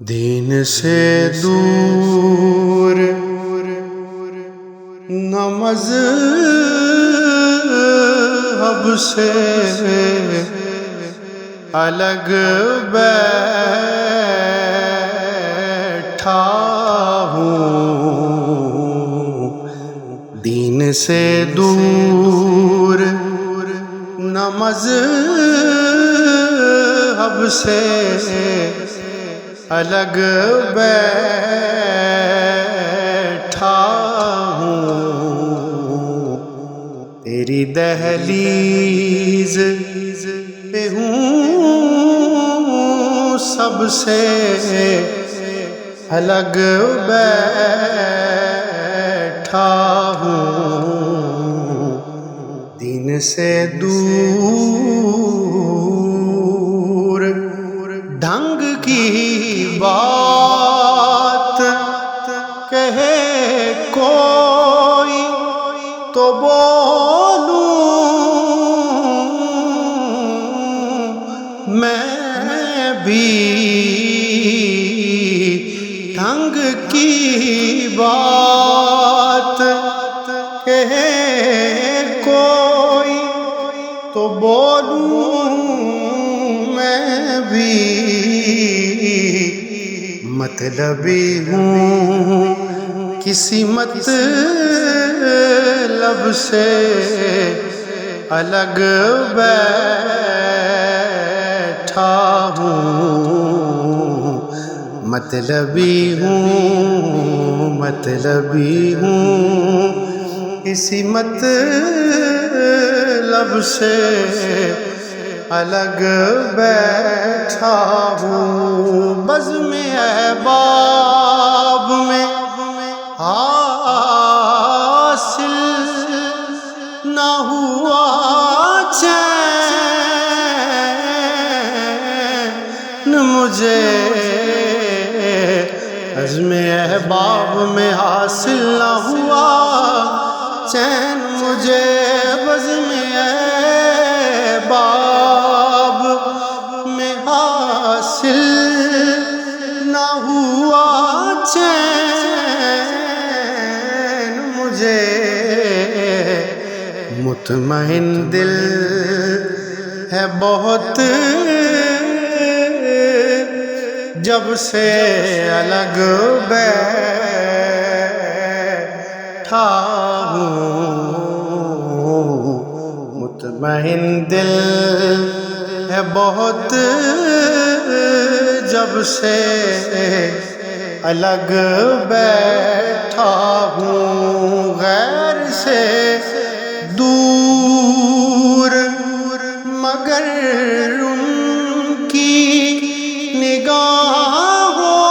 دین سے دور نہ مذہب سے الگ بیٹھا ہوں، دین سے دور نہ مذہب سے الگ بیٹھا ہوں، تیری دہلیز پہ ہوں، سب سے الگ بیٹھا ہوں، دین سے دور ڈھنگ کی بات کہے کوئی تو بولوں، میں بھی ڈھنگ کی بات کہے کوئی تو بولوں، میں بھی مطلبی ہوں، کسی مطلب سے الگ بیٹھا ہوں، مطلبی ہوں، کسی مطلب سے الگ بیٹھا ہوں، بزم احباب میں حاصل نہ ہوا چین مجھے، بزم احباب میں حاصل نہ ہوا چین مجھے، بزم احباب میں حاصل نہ ہوا چین مجھے، مطمئن دل ہے بہت جب سے الگ بیٹھا ہوں، مطمئن دل ہے بہت جب سے الگ بیٹھا ہوں، غیر سے دور مگر ان کی نگاہوں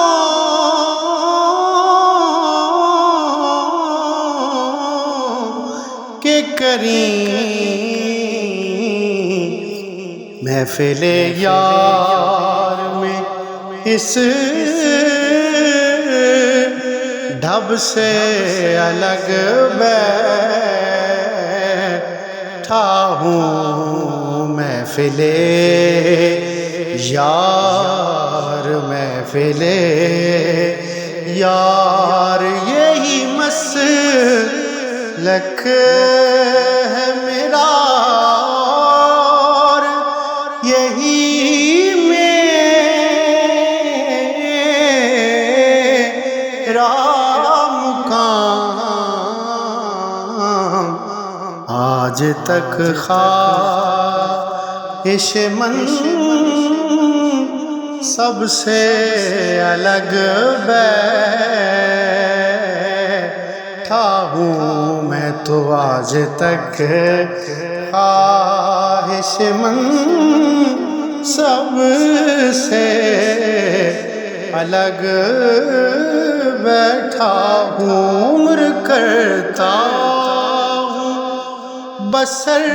کے قریب، محفل یار میں اس ڈھب سے الگ بیٹھا ہوں، محفل یار یہی مسلک ہے میرا، اور یہی میرا مقام، آج تک خواہش مند سب سے الگ بیٹھا ہوں، میں تو آج تک خواہش مند سب سے الگ بیٹھا ہوں، عمر کرتا ہوں بسر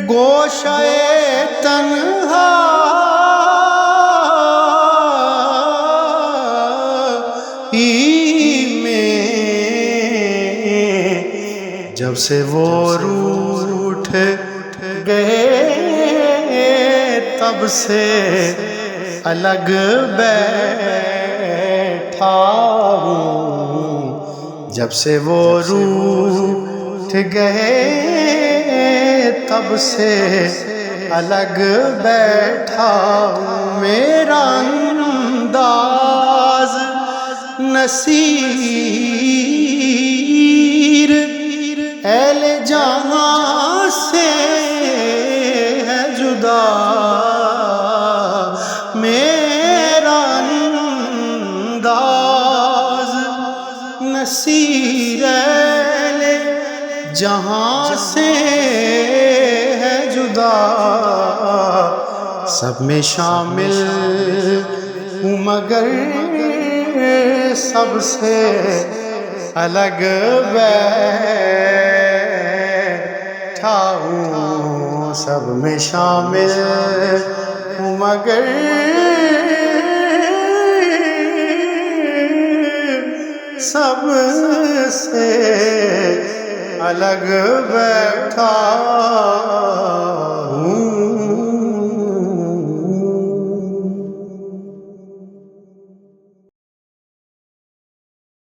گوشہ تنہائی میں، جب سے وہ روٹھ گئے سب سے الگ بیٹھا ہوں، جب سے وہ روٹھ گئے تب سے الگ بیٹھا ہوں۔ میرا انداز نصیر اہل جہاں سے ہے جدا، میرا انداز نصیر اہل جہاں سے ہے جدا، سب میں شامل ہوں مگر سب سے الگ بیٹھا ہوں، سب میں شامل ہوں مگر سب سے الگ بیٹھا ہوں۔